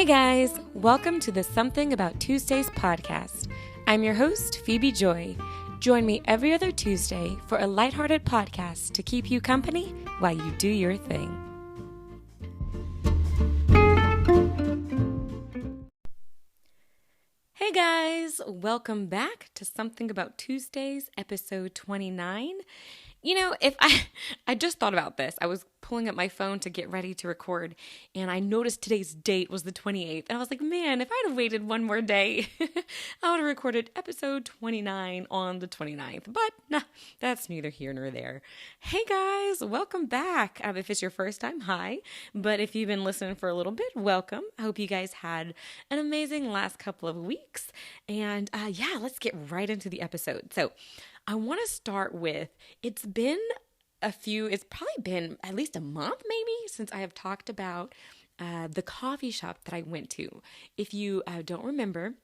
Hey guys, welcome to the Something About Tuesdays podcast. I'm your host, Phoebe Joy. Join me every other Tuesday for a lighthearted podcast to keep you company while you do your thing. Hey guys, welcome back to Something About Tuesdays, episode 29. You know, I just thought about this. I was pulling up my phone to get ready to record, and I noticed today's date was the 28th. And I was like, man, if I'd have waited one more day, I would have recorded episode 29 on the 29th. But nah, that's neither here nor there. Hey guys, welcome back. If it's your first time, hi. But if you've been listening for a little bit, welcome. I hope you guys had an amazing last couple of weeks. And let's get right into the episode. So I want to start with, it's probably been at least a month maybe since I have talked about the coffee shop that I went to. If you don't remember,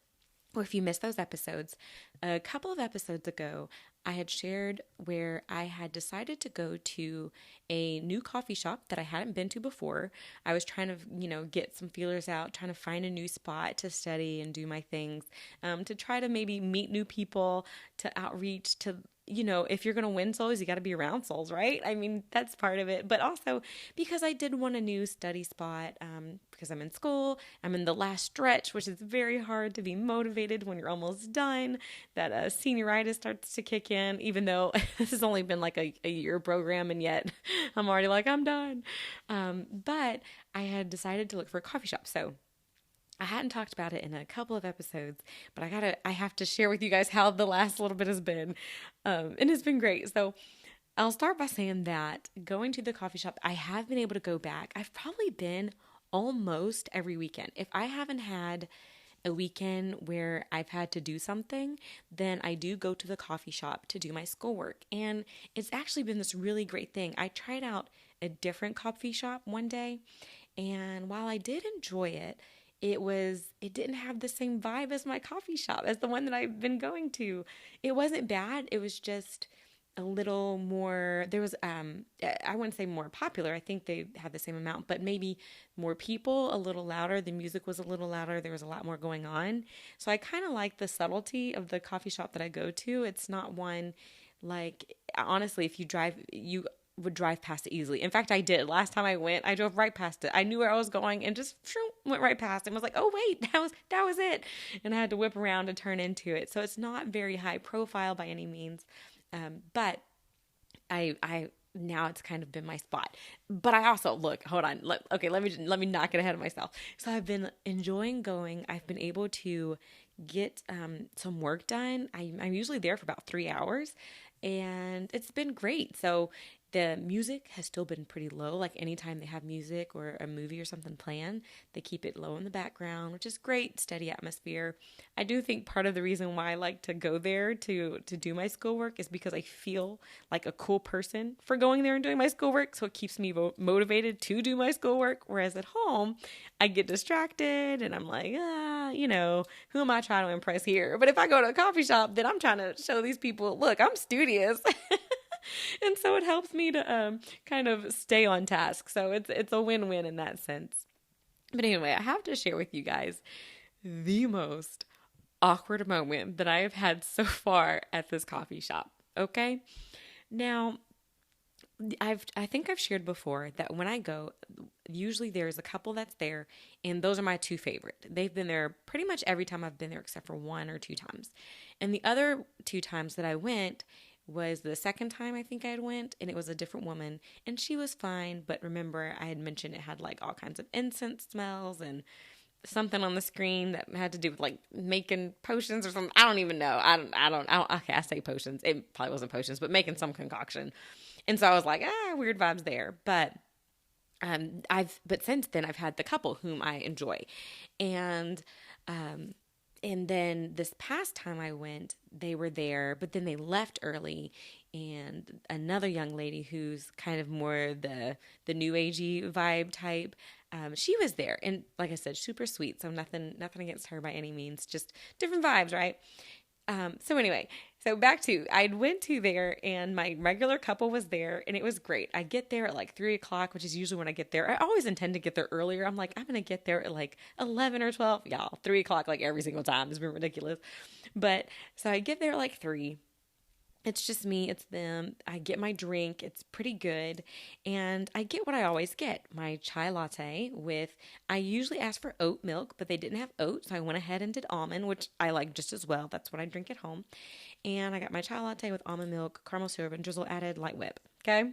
or if you missed those episodes, a couple of episodes ago, I had shared where I had decided to go to a new coffee shop that I hadn't been to before. I was trying to, get some feelers out, trying to find a new spot to study and do my things, to try to maybe meet new people, to outreach to, if you're going to win souls, you got to be around souls, right? I mean, that's part of it. But also because I did want a new study spot, because I'm in school, I'm in the last stretch, which is very hard to be motivated when you're almost done. That senioritis starts to kick in, even though this has only been like a year program, and yet I'm already like, I'm done. But I had decided to look for a coffee shop. So I hadn't talked about it in a couple of episodes, but I have to share with you guys how the last little bit has been. And it's been great. So I'll start by saying that going to the coffee shop, I have been able to go back. I've probably been almost every weekend. If I haven't had a weekend where I've had to do something, then I do go to the coffee shop to do my schoolwork. And it's actually been this really great thing. I tried out a different coffee shop one day, and while I did enjoy it, it didn't have the same vibe as my coffee shop, as the one that I've been going to. It wasn't bad. It was just a little more, there was, I wouldn't say more popular. I think they had the same amount, but maybe more people, a little louder. The music was a little louder. There was a lot more going on. So I kind of like the subtlety of the coffee shop that I go to. It's not one like, honestly, if you would drive past it easily. In fact, I did. Last time I went, I drove right past it. I knew where I was going and just went right past it and was like, oh wait, that was it. And I had to whip around to turn into it. So it's not very high profile by any means. But I now it's kind of been my spot. But I also hold on. Let me not get ahead of myself. So I've been enjoying going. I've been able to get some work done. I'm usually there for about 3 hours, and it's been great. So the music has still been pretty low. Like anytime they have music or a movie or something planned, they keep it low in the background, which is great, steady atmosphere. I do think part of the reason why I like to go there to do my schoolwork is because I feel like a cool person for going there and doing my schoolwork. So it keeps me motivated to do my schoolwork. Whereas at home, I get distracted and I'm like, who am I trying to impress here? But if I go to a coffee shop, then I'm trying to show these people, look, I'm studious. And so it helps me to kind of stay on task. So it's a win-win in that sense. But anyway, I have to share with you guys the most awkward moment that I have had so far at this coffee shop. Okay? Now, I think I've shared before that when I go, usually there's a couple that's there, and those are my two favorite. They've been there pretty much every time I've been there except for 1 or 2 times. And the other 2 times that I went was the second time I think I had went, and it was a different woman, and she was fine. But remember, I had mentioned it had like all kinds of incense smells and something on the screen that had to do with like making potions or something. I don't even know. Okay, I say potions. It probably wasn't potions, but making some concoction. And so I was like, weird vibes there. But since then I've had the couple whom I enjoy, and then this past time I went, they were there, but then they left early, and another young lady who's kind of more the new agey vibe type, she was there, and like I said, super sweet. So nothing against her by any means, just different vibes, right? So anyway, so back to, I went to there and my regular couple was there and it was great. I get there at like 3 o'clock, which is usually when I get there. I always intend to get there earlier. I'm like, I'm going to get there at like 11 or 12. Y'all, 3 o'clock, like every single time. It's been ridiculous. But so I get there at like 3. It's just me, it's them. I get my drink, it's pretty good. And I get what I always get, my chai latte with, I usually ask for oat milk, but they didn't have oat. So I went ahead and did almond, which I like just as well. That's what I drink at home. And I got my chai latte with almond milk, caramel syrup, and drizzle added light whip. Okay.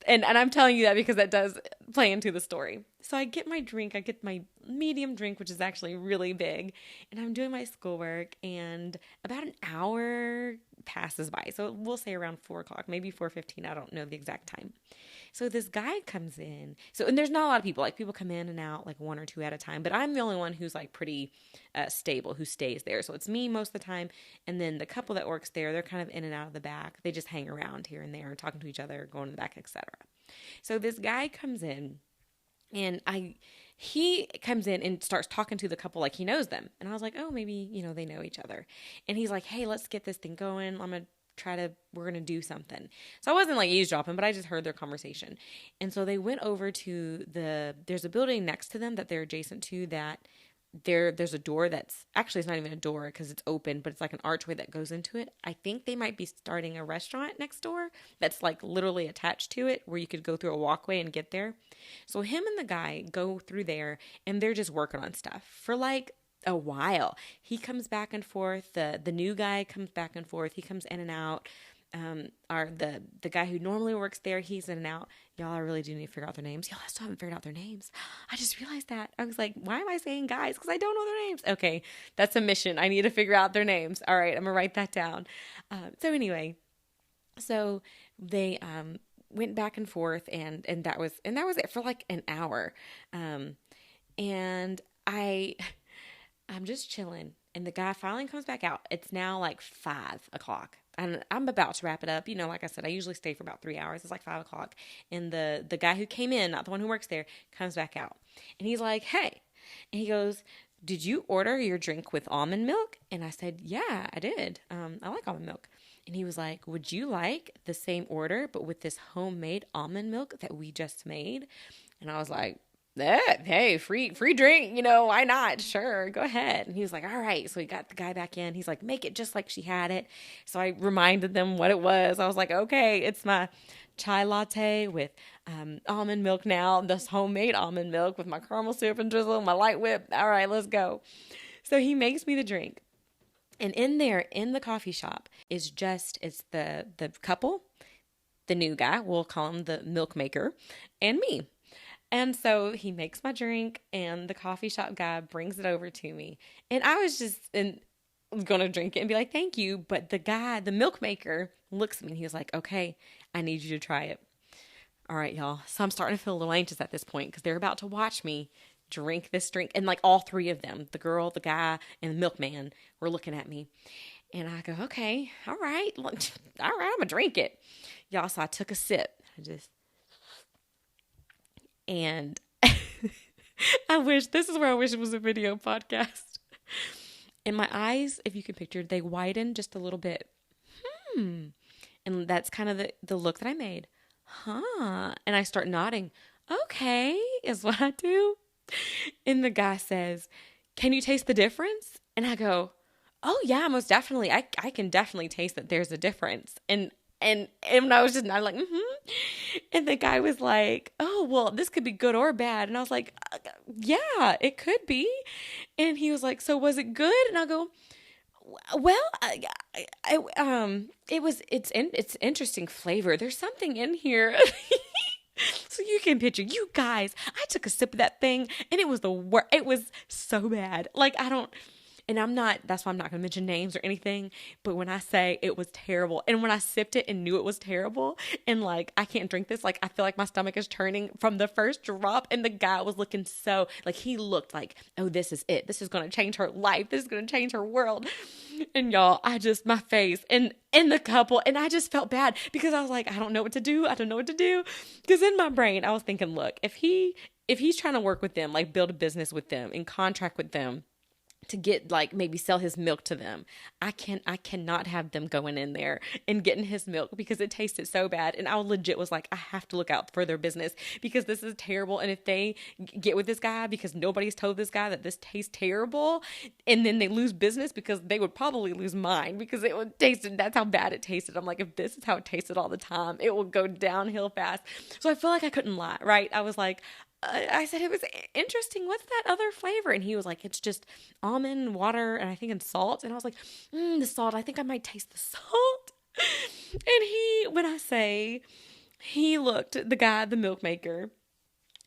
And I'm telling you that because that does play into the story. So I get my drink, I get my medium drink, which is actually really big, and I'm doing my schoolwork, and about an hour passes by. So we'll say around 4 o'clock, maybe 4:15. I don't know the exact time. So this guy comes in. So, and there's not a lot of people. Like, people come in and out like 1 or 2 at a time. But I'm the only one who's like pretty stable, who stays there. So it's me most of the time. And then the couple that works there, they're kind of in and out of the back. They just hang around here and there, talking to each other, going in the back, etc. So this guy comes in, and he comes in and starts talking to the couple like he knows them. And I was like, oh, maybe, they know each other. And he's like, hey, let's get this thing going. We're going to do something. So I wasn't like eavesdropping, but I just heard their conversation. And so they went over to there's a building next to them that they're adjacent to, that there's a door that's, actually it's not even a door because it's open, but it's like an archway that goes into it. I think they might be starting a restaurant next door that's like literally attached to it, where you could go through a walkway and get there. So him and the guy go through there, and they're just working on stuff for like a while. He comes back and forth. The new guy comes back and forth. He comes in and out. The guy who normally works there, he's in and out. Y'all, I really do need to figure out their names. Y'all, I still haven't figured out their names. I just realized that. I was like, why am I saying guys? Because I don't know their names. Okay, that's a mission. I need to figure out their names. All right, I'm gonna write that down. So anyway, so they went back and forth, and that was it for like an hour. And I'm just chilling, and the guy finally comes back out. It's now like 5 o'clock, and I'm about to wrap it up. Like I said, I usually stay for about 3 hours. It's like 5 o'clock, and the guy who came in, not the one who works there, comes back out, and he's like, hey, and he goes, did you order your drink with almond milk? And I said, yeah, I did. I like almond milk. And he was like, would you like the same order, but with this homemade almond milk that we just made? And I was like, hey, free drink, why not? Sure, go ahead. And he was like, all right. So he got the guy back in. He's like, make it just like she had it. So I reminded them what it was. I was like, okay, it's my chai latte with almond milk now, this homemade almond milk with my caramel syrup and drizzle, my light whip. All right, let's go. So he makes me the drink. And in the coffee shop it's the couple, the new guy, we'll call him the milk maker, and me. And so he makes my drink, and the coffee shop guy brings it over to me. And I was just going to drink it and be like, thank you. But the guy, the milk maker, looks at me and he was like, okay, I need you to try it. All right, y'all. So I'm starting to feel a little anxious at this point because they're about to watch me drink this drink. And like all three of them, the girl, the guy, and the milkman, were looking at me. And I go, okay, all right, I'm going to drink it. Y'all, so I took a sip. And this is where I wish it was a video podcast. And my eyes, if you can picture, they widen just a little bit. And that's kind of the look that I made. And I start nodding. Okay, is what I do. And the guy says, can you taste the difference? And I go, oh yeah, most definitely. I can definitely taste that there's a difference. And I was just not like, And the guy was like, oh, well, this could be good or bad. And I was like, yeah, it could be. And he was like, so was it good? And I go, well, it's interesting flavor. There's something in here. So you can picture, you guys, I took a sip of that thing and it was the worst. It was so bad. Like, that's why I'm not going to mention names or anything. But when I say it was terrible, and when I sipped it and knew it was terrible, and like, I can't drink this, like, I feel like my stomach is turning from the first drop. And the guy was looking so, like, he looked like, oh, this is it. This is going to change her life. This is going to change her world. And y'all, my face and the couple, and I just felt bad because I was like, I don't know what to do. Because in my brain, I was thinking, look, if he's trying to work with them, like build a business with them and contract with them, to get like maybe sell his milk to them. I cannot have them going in there and getting his milk because it tasted so bad. And I legit was like, I have to look out for their business because this is terrible. And if they get with this guy because nobody's told this guy that this tastes terrible, and then they lose business because they would probably lose mine because it would taste, that's how bad it tasted. I'm like, if this is how it tasted all the time, it will go downhill fast. So I feel like I couldn't lie, right? I was like, I said, it was interesting. What's that other flavor? And he was like, it's just almond water and I think and salt. And I was like, the salt. I think I might taste the salt. And when I say he looked, the guy, the milk maker,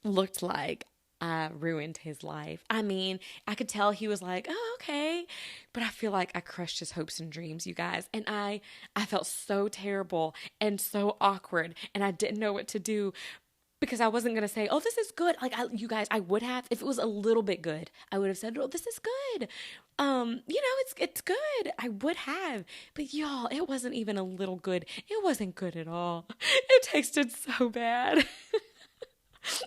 looked like I ruined his life. I mean, I could tell he was like, oh, okay. But I feel like I crushed his hopes and dreams, you guys. And I felt so terrible and so awkward and I didn't know what to do because I wasn't going to say, oh, this is good. Like, you guys, I would have, if it was a little bit good, I would have said, oh, this is good. It's good. I would have, but y'all, it wasn't even a little good. It wasn't good at all. It tasted so bad.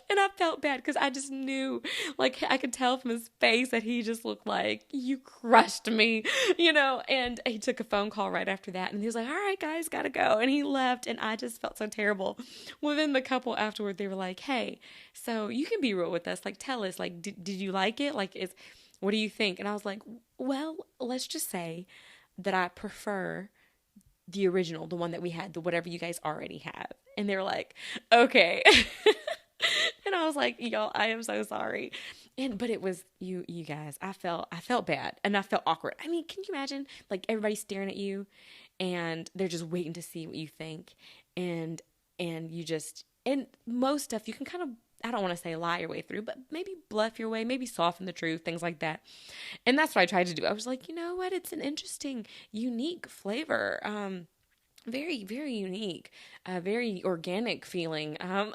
And I felt bad because I just knew, like, I could tell from his face that he just looked like, you crushed me, and he took a phone call right after that. And he was like, all right, guys, gotta go. And he left. And I just felt so terrible. Well, then the couple afterward, they were like, hey, so you can be real with us. Like, tell us, like, did you like it? Like, what do you think? And I was like, well, let's just say that I prefer the original, the one that we had, the whatever you guys already have. And they were like, okay. And I was like, y'all, I am so sorry. But it was you guys, I felt bad and I felt awkward. I mean, can you imagine like everybody staring at you and they're just waiting to see what you think. And you just, and most stuff you can kind of, I don't want to say lie your way through, but maybe bluff your way, maybe soften the truth, things like that. And that's what I tried to do. I was like, you know what? It's an interesting, unique flavor. Very, very unique, very organic feeling, but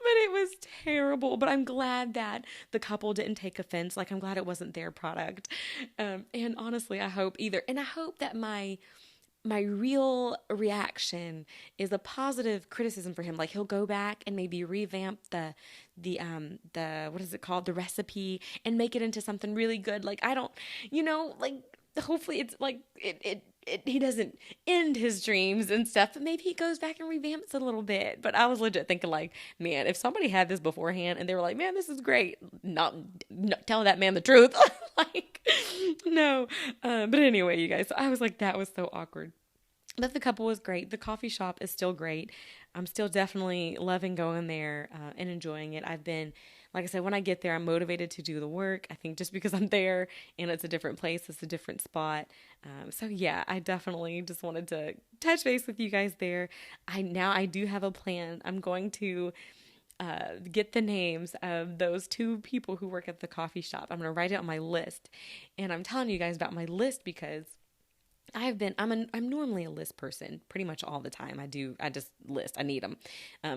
it was terrible. But I'm glad that the couple didn't take offense. Like, I'm glad it wasn't their product. And honestly, I hope that my real reaction is a positive criticism for him. Like, he'll go back and maybe revamp the what is it called? The recipe and make it into something really good. Like, I don't, like, hopefully it's like he doesn't end his dreams and stuff, but maybe he goes back and revamps it a little bit. But I was legit thinking like, man, if somebody had this beforehand and they were like, man, this is great, not tell that man the truth. Like, no. But anyway, you guys, so I was like, that was so awkward. But the couple was great. The coffee shop is still great. I'm still definitely loving going there and enjoying it. I've been, like I said, when I get there, I'm motivated to do the work. I think just because I'm there and it's a different place, it's a different spot. So yeah, I definitely just wanted to touch base with you guys there. I do have a plan. I'm going to get the names of those 2 people who work at the coffee shop. I'm going to write it on my list. And I'm telling you guys about my list because I'm normally a list person pretty much all the time. I just list. I need them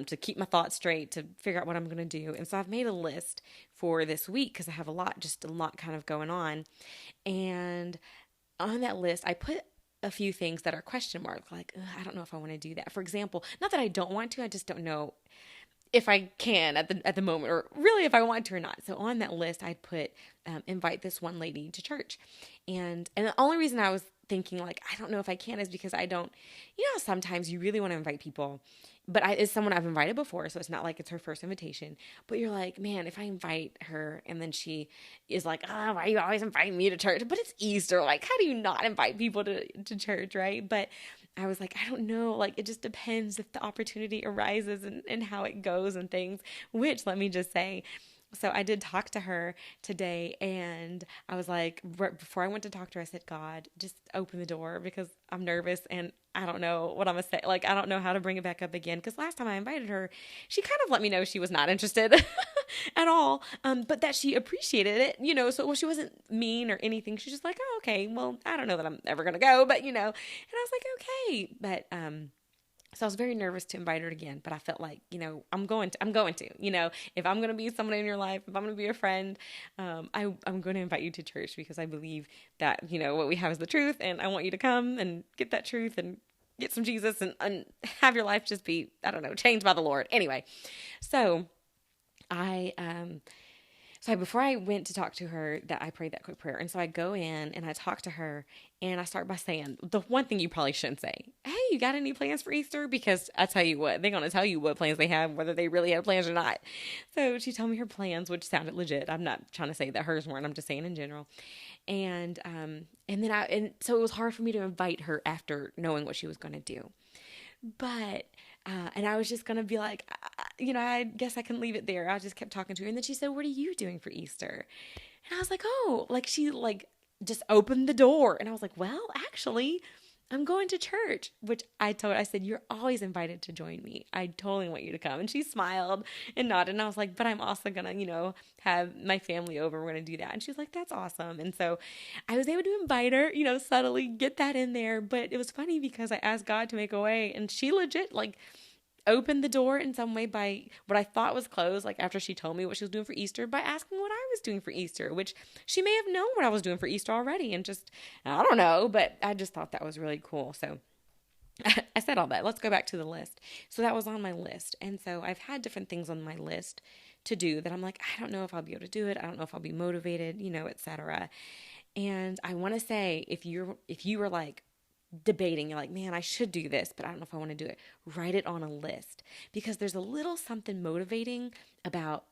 to keep my thoughts straight, to figure out what I'm going to do. And so I've made a list for this week because I have a lot kind of going on. And on that list, I put a few things that are question mark, like, I don't know if I want to do that. For example, not that I don't want to, I just don't know if I can at the moment, or really if I want to or not. So on that list, I'd put invite this one lady to church. And the only reason I was thinking like, I don't know if I can is because I don't, sometimes you really want to invite people, but it's someone I've invited before. So it's not like it's her first invitation, but you're like, man, if I invite her and then she is like, oh, why are you always inviting me to church? But it's Easter. Like, how do you not invite people to church? Right. But I was like, I don't know. Like, it just depends if the opportunity arises and how it goes and things, which let me just say, so I did talk to her today, and I was like, before I went to talk to her, I said, God, just open the door because I'm nervous and I don't know what I'm going to say. Like, I don't know how to bring it back up again. Because last time I invited her, she kind of let me know she was not interested at all, but that she appreciated it, so she wasn't mean or anything. She's just like, oh, okay, well, I don't know that I'm ever going to go, but, and I was like, okay, but, so I was very nervous to invite her again, but I felt like, I'm going to, if I'm going to be someone in your life, if I'm going to be a friend, I'm going to invite you to church because I believe that, what we have is the truth, and I want you to come and get that truth and get some Jesus and have your life just be, I don't know, changed by the Lord. Anyway, so So before I went to talk to her, that I prayed that quick prayer. And so I go in and I talk to her, and I start by saying the one thing you probably shouldn't say. Hey, you got any plans for Easter? Because I tell you what, they're going to tell you what plans they have, whether they really have plans or not. So she told me her plans, which sounded legit. I'm not trying to say that hers weren't. I'm just saying in general. And so it was hard for me to invite her after knowing what she was going to do. But and I was just going to be like, I guess I can leave it there. I just kept talking to her. And then she said, what are you doing for Easter? And I was like, oh, like she like just opened the door. And I was like, well, actually, I'm going to church, which I said, you're always invited to join me. I totally want you to come. And she smiled and nodded. And I was like, but I'm also going to, have my family over. We're going to do that. And she was like, that's awesome. And so I was able to invite her, subtly get that in there. But it was funny because I asked God to make a way, and she legit like opened the door in some way by what I thought was closed, like after she told me what she was doing for Easter, by asking what I was doing for Easter, which she may have known what I was doing for Easter already and just, I don't know, but I just thought that was really cool. So I said all that. Let's go back to the list. So that was on my list. And so I've had different things on my list to do that I'm like, I don't know if I'll be able to do it. I don't know if I'll be motivated, etc. And I want to say, if you were like, debating, you're like, man, I should do this, but I don't know if I want to do it. Write it on a list, because there's a little something motivating about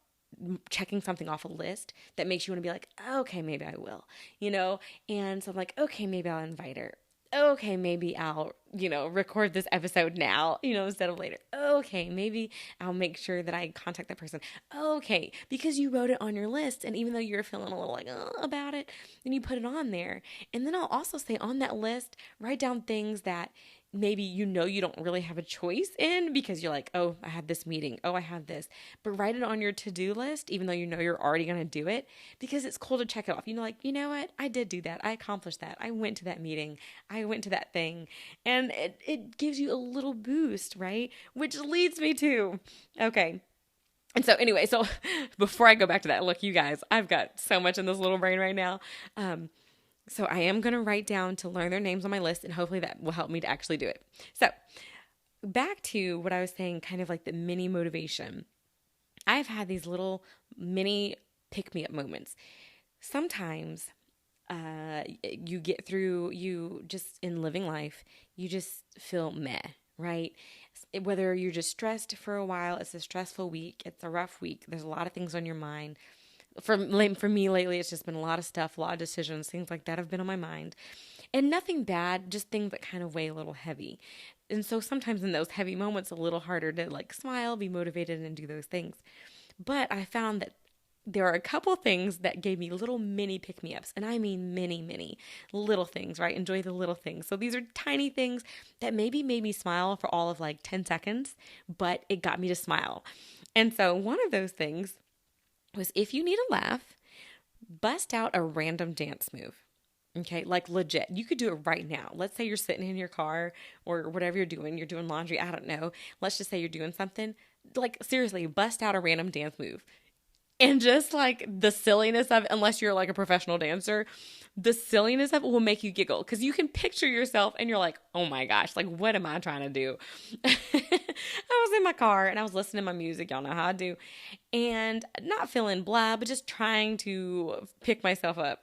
checking something off a list that makes you want to be like, okay, maybe I will, and so I'm like, okay, maybe I'll invite her. Okay, maybe I'll, record this episode now, instead of later. Okay, maybe I'll make sure that I contact that person. Okay, because you wrote it on your list, and even though you're feeling a little like about it, then you put it on there. And then I'll also say on that list, write down things that maybe you don't really have a choice in, because you're like, oh, I had this meeting. Oh, I have this. But write it on your to-do list, even though you're already going to do it, because it's cool to check it off. Like, you know what? I did do that. I accomplished that. I went to that meeting. I went to that thing. And it gives you a little boost, right? Which leads me to, okay. And so anyway, so before I go back to that, look, you guys, I've got so much in this little brain right now. So I am going to write down to learn their names on my list, and hopefully that will help me to actually do it. So back to what I was saying, kind of like the mini motivation. I've had these little mini pick-me-up moments. Sometimes you get through, you just in living life, you just feel meh, right? Whether you're just stressed for a while, it's a stressful week, it's a rough week, there's a lot of things on your mind. For me lately, it's just been a lot of stuff, a lot of decisions, things like that have been on my mind. And nothing bad, just things that kind of weigh a little heavy. And so sometimes in those heavy moments, a little harder to like smile, be motivated, and do those things. But I found that there are a couple things that gave me little mini pick-me-ups. And I mean mini little things, right? Enjoy the little things. So these are tiny things that maybe made me smile for all of like 10 seconds, but it got me to smile. And so one of those things was, if you need a laugh, bust out a random dance move. Okay, like legit. You could do it right now. Let's say you're sitting in your car or whatever you're doing laundry, I don't know. Let's just say you're doing something. Like seriously, bust out a random dance move. And just like the silliness of it, unless you're like a professional dancer, the silliness of it will make you giggle, because you can picture yourself and you're like, oh my gosh, like what am I trying to do? I was in my car and I was listening to my music. Y'all know how I do. And not feeling blah, but just trying to pick myself up.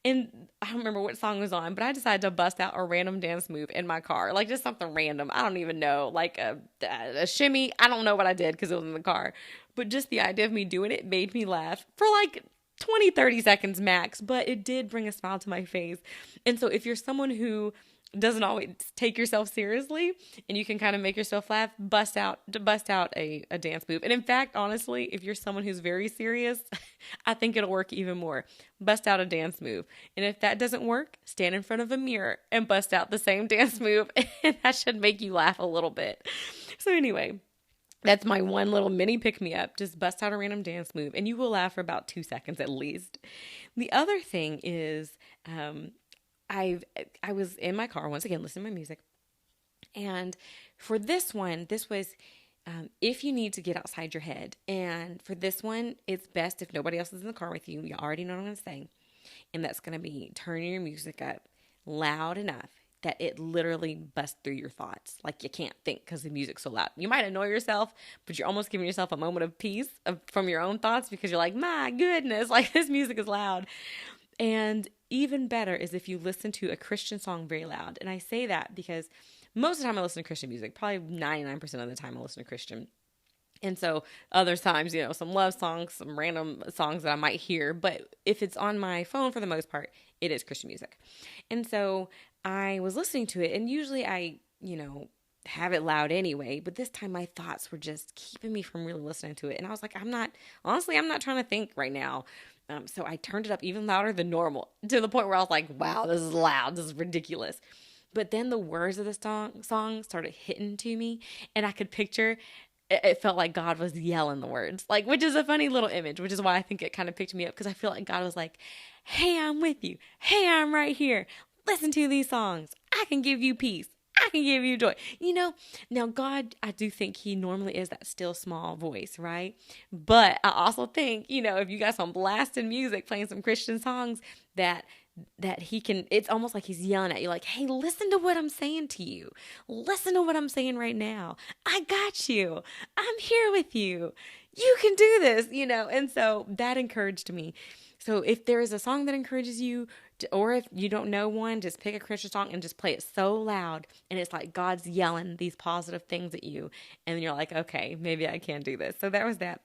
And I don't remember what song was on, but I decided to bust out a random dance move in my car. Like just something random. I don't even know. Like a shimmy. I don't know what I did because it was in the car. But just the idea of me doing it made me laugh for like 20, 30 seconds max. But it did bring a smile to my face. And so if you're someone who doesn't always take yourself seriously and you can kind of make yourself laugh, bust out a dance move. And in fact, honestly, if you're someone who's very serious, I think it'll work even more. Bust out a dance move. And if that doesn't work, stand in front of a mirror and bust out the same dance move. And that should make you laugh a little bit. So anyway, that's my one little mini pick-me-up. Just bust out a random dance move and you will laugh for about 2 seconds at least. The other thing is, I was in my car, once again, listening to my music. And for this one, this was if you need to get outside your head. And for this one, it's best if nobody else is in the car with you. You already know what I'm going to say. And that's going to be turning your music up loud enough that it literally busts through your thoughts. Like you can't think because the music's so loud. You might annoy yourself, but you're almost giving yourself a moment of peace from your own thoughts because you're like, my goodness, like this music is loud. And even better is if you listen to a Christian song very loud. And I say that because most of the time I listen to Christian music, probably 99% of the time I listen to Christian. And so other times, some love songs, some random songs that I might hear. But if it's on my phone, for the most part, it is Christian music. And so I was listening to it, and usually I, have it loud anyway. But this time my thoughts were just keeping me from really listening to it. And I was like, I'm not trying to think right now. So I turned it up even louder than normal to the point where I was like, wow, this is loud. This is ridiculous. But then the words of the song started hitting to me, and I could picture it felt like God was yelling the words, like, which is a funny little image, which is why I think it kind of picked me up, because I feel like God was like, hey, I'm with you. Hey, I'm right here. Listen to these songs. I can give you peace. I can give you joy. Now God, I do think he normally is that still small voice, right? But I also think, if you got some blasting music, playing some Christian songs, that he can, it's almost like he's yelling at you like, hey, listen to what I'm saying to you. Listen to what I'm saying right now. I got you. I'm here with you. You can do this, and so that encouraged me. So if there is a song that encourages you, or if you don't know one, just pick a Christian song and just play it so loud, and it's like God's yelling these positive things at you, and then you're like, okay, maybe I can do this. So that was that.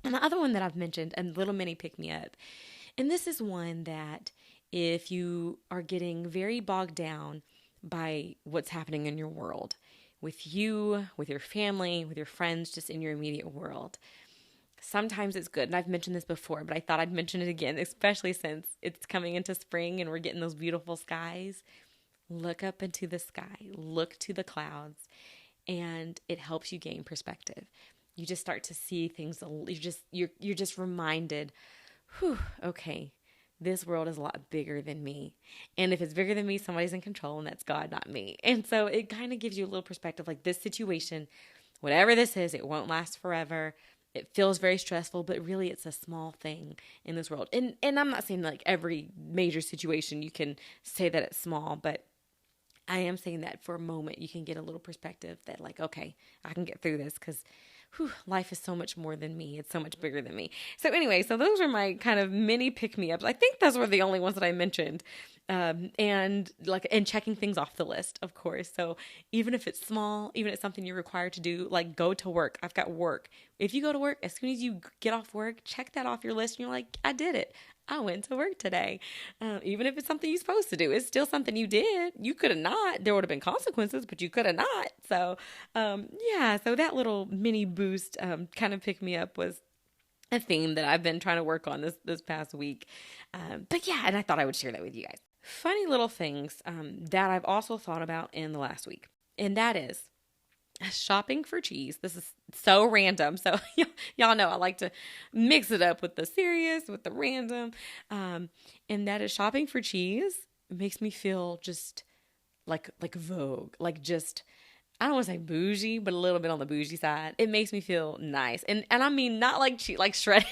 And the other one that I've mentioned, a little mini pick me up, and this is one that if you are getting very bogged down by what's happening in your world, with you, with your family, with your friends, just in your immediate world, sometimes it's good. And I've mentioned this before, but I thought I'd mention it again, especially since it's coming into spring and we're getting those beautiful skies. Look up into the sky, look to the clouds, and it helps you gain perspective. You just start to see things. You're just reminded, okay, this world is a lot bigger than me. And if it's bigger than me, somebody's in control, and that's God, not me. And so it kind of gives you a little perspective, like this situation, whatever this is, it won't last forever. It feels very stressful, but really it's a small thing in this world. And I'm not saying like every major situation you can say that it's small, but I am saying that for a moment you can get a little perspective that like, okay, I can get through this because life is so much more than me. It's so much bigger than me. So anyway, so those are my kind of mini pick-me-ups. I think those were the only ones that I mentioned. And checking things off the list, of course. So even if it's small, even if it's something you're required to do, like go to work. I've got work. If you go to work, as soon as you get off work, check that off your list. And you're like, I did it. I went to work today. Even if it's something you're supposed to do, it's still something you did. You could have not. There would have been consequences, but you could have not. So, so that little mini boost kind of pick me up was a theme that I've been trying to work on this past week. And I thought I would share that with you guys. Funny little things that I've also thought about in the last week, and that is shopping for cheese. This is so random. So y'all know I like to mix it up with the serious, with the random. And that is shopping for cheese makes me feel just like Vogue, like just, I don't want to say bougie, but a little bit on the bougie side. It makes me feel nice. And I mean, not like cheese, like shredded.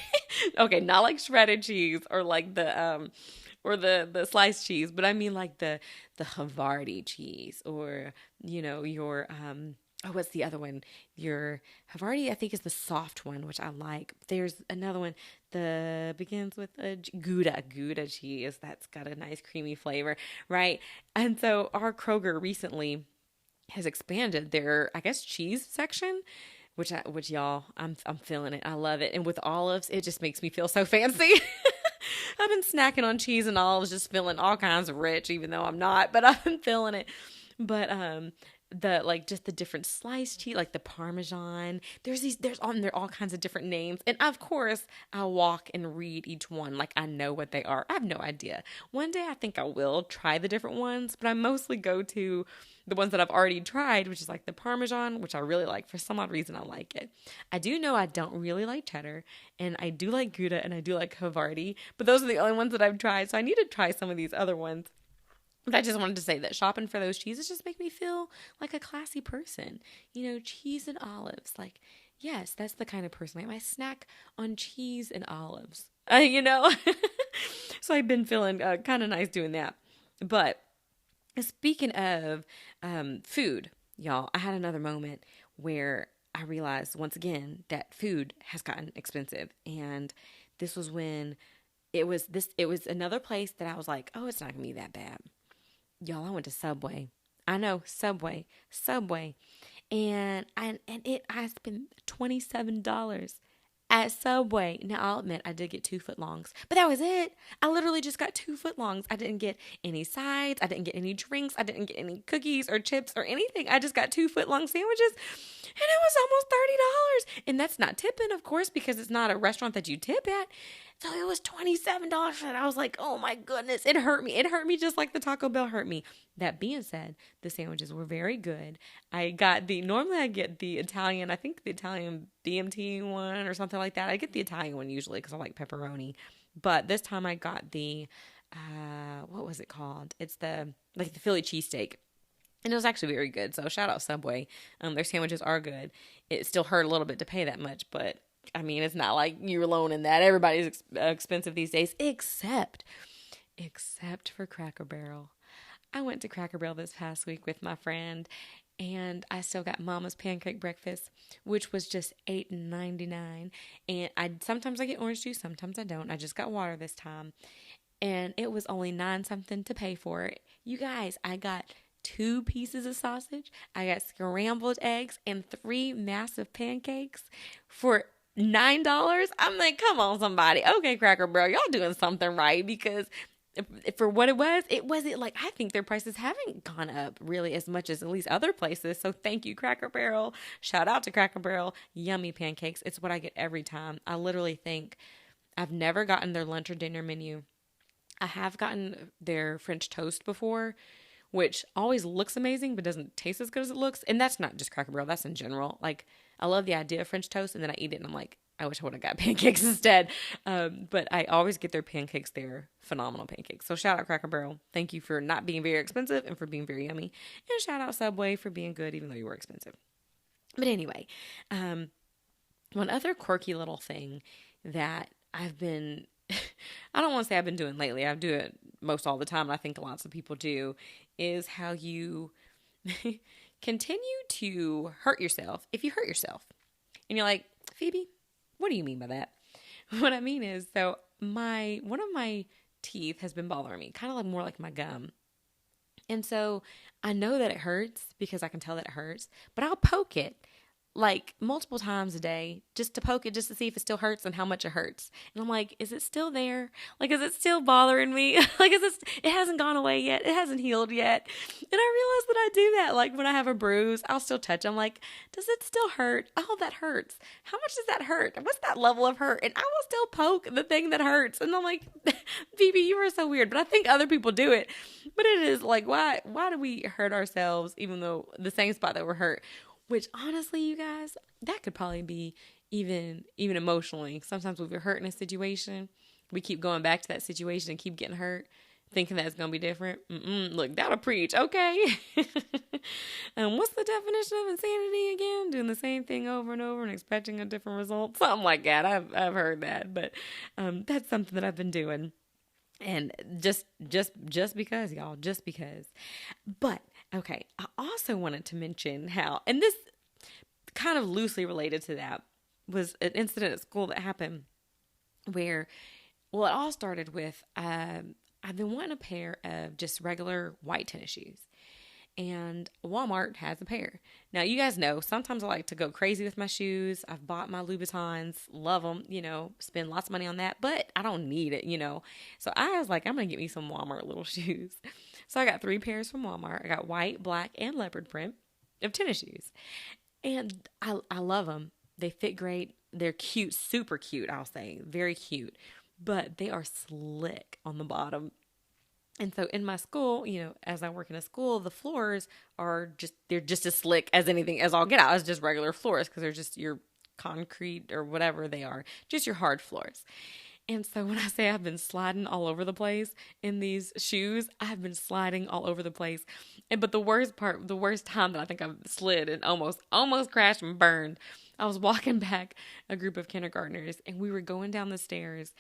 Okay. Not like shredded cheese or like the sliced cheese, but I mean like the Havarti cheese or, your, what's the other one? Your Havarti, I think, is the soft one, which I like. There's another one that begins with a Gouda cheese. That's got a nice creamy flavor, right? And so our Kroger recently has expanded their, I guess, cheese section, which y'all, I'm feeling it. I love it. And with olives, it just makes me feel so fancy. I've been snacking on cheese and olives, just feeling all kinds of rich, even though I'm not, but I've been feeling it. But just the different sliced cheese, like the Parmesan. There are all kinds of different names. And of course, I'll walk and read each one like I know what they are. I have no idea. One day I think I will try the different ones, but I mostly go to the ones that I've already tried, which is like the Parmesan, which I really like. For some odd reason, I like it. I do know I don't really like cheddar, and I do like Gouda, and I do like Havarti, but those are the only ones that I've tried, so I need to try some of these other ones. But I just wanted to say that shopping for those cheeses just make me feel like a classy person. Cheese and olives. Like, yes, that's the kind of person. Like my snack on cheese and olives. So I've been feeling kind of nice doing that. But Speaking of food, y'all, I had another moment where I realized once again that food has gotten expensive. And this was when it was another place that I was like, oh, it's not gonna be that bad. Y'all, I went to Subway. I know, Subway. I spent $27 at Subway. Now I'll admit I did get 2 footlongs, but that was it. I literally just got 2 footlongs. I didn't get any sides. I didn't get any drinks. I didn't get any cookies or chips or anything. I just got 2 footlong sandwiches, and it was almost $30. And that's not tipping, of course, because it's not a restaurant that you tip at. So it was $27, and I was like, oh my goodness, it hurt me. It hurt me just like the Taco Bell hurt me. That being said, the sandwiches were very good. Normally I get the Italian, I think the Italian BMT one or something like that. I get the Italian one usually because I like pepperoni. But this time I got what was it called? It's the Philly cheesesteak. And it was actually very good. So shout out Subway. Their sandwiches are good. It still hurt a little bit to pay that much, but I mean, it's not like you're alone in that. Everybody's expensive these days, except for Cracker Barrel. I went to Cracker Barrel this past week with my friend, and I still got Mama's pancake breakfast, which was just $8.99. And sometimes I get orange juice, sometimes I don't. I just got water this time, and it was only 9 something to pay for it. You guys, I got 2 pieces of sausage, I got scrambled eggs, and 3 massive pancakes for $9. I'm like, come on, somebody. Okay, Cracker Barrel, y'all doing something right, because for what it wasn't like, I think their prices haven't gone up really as much as at least other places. So thank you, Cracker Barrel. Shout out to Cracker Barrel. Yummy pancakes. It's what I get every time. I literally think I've never gotten their lunch or dinner menu. I have gotten their French toast before, which always looks amazing but doesn't taste as good as it looks. And that's not just Cracker Barrel, that's in general. Like, I love the idea of French toast, and then I eat it and I'm like, I wish I would have got pancakes instead. But I always get their pancakes there. Phenomenal pancakes. So shout out Cracker Barrel. Thank you for not being very expensive and for being very yummy. And shout out Subway for being good even though you were expensive. But anyway, one other quirky little thing that I've been, I don't want to say I've been doing lately. I do it most all the time, and I think lots of people do, is how you continue to hurt yourself if you hurt yourself. And you're like, Phoebe, what do you mean by that? What I mean is, so one of my teeth has been bothering me, kind of like more like my gum. And so I know that it hurts because I can tell that it hurts, but I'll poke it like multiple times a day just to poke it, just to see if it still hurts and how much it hurts. And I'm like, is it still there? Like, is it still bothering me? Like, it hasn't gone away yet. It hasn't healed yet. And I realized that I do that. Like, when I have a bruise, I'll still touch. I'm like, does it still hurt? Oh, that hurts. How much does that hurt? What's that level of hurt? And I will still poke the thing that hurts. And I'm like, Phoebe, you are so weird. But I think other people do it. But it is like, why do we hurt ourselves even though the same spot that we're hurt? Which, honestly, you guys, that could probably be even emotionally. Sometimes when we're hurt in a situation, we keep going back to that situation and keep getting hurt, thinking that it's going to be different. Look, that'll preach, okay? What's the definition of insanity again? Doing the same thing over and over and expecting a different result? Something like that. I've heard that, but that's something that I've been doing. And just because, y'all, just because. But, okay, I also wanted to mention how, and this kind of loosely related to that, was an incident at school that happened where, well, it all started with, I've been wanting a pair of just regular white tennis shoes. And Walmart has a pair. Now, you guys know, sometimes I like to go crazy with my shoes. I've bought my Louboutins, love them, spend lots of money on that, but I don't need it, So I was like, I'm going to get me some Walmart little shoes. So I got 3 pairs from Walmart. I got white, black, and leopard print of tennis shoes. And I love them. They fit great. They're cute, super cute, I'll say. Very cute. But they are slick on the bottom. And so in my school, as I work in a school, the floors they're just as slick as anything, as I'll get out. It's just regular floors because they're just your concrete or whatever they are, just your hard floors. And so when I say I've been sliding all over the place in these shoes, I've been sliding all over the place. But the worst time that I think I've slid and almost crashed and burned, I was walking back a group of kindergartners and we were going down the stairs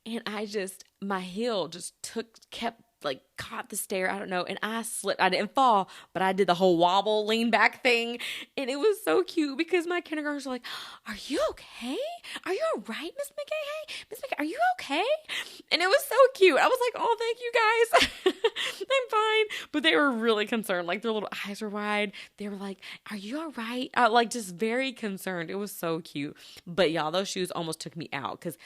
and my heel just kept like caught the stair. I don't know. And I slipped. I didn't fall, but I did the whole wobble, lean back thing. And it was so cute because my kindergartners were like, "Are you okay? Are you all right, Miss McKay? Hey, Miss McKay, are you okay?" And it was so cute. I was like, "Oh, thank you guys. I'm fine." But they were really concerned. Like their little eyes were wide. They were like, "Are you all right?" Like just very concerned. It was so cute. But y'all, those shoes almost took me out because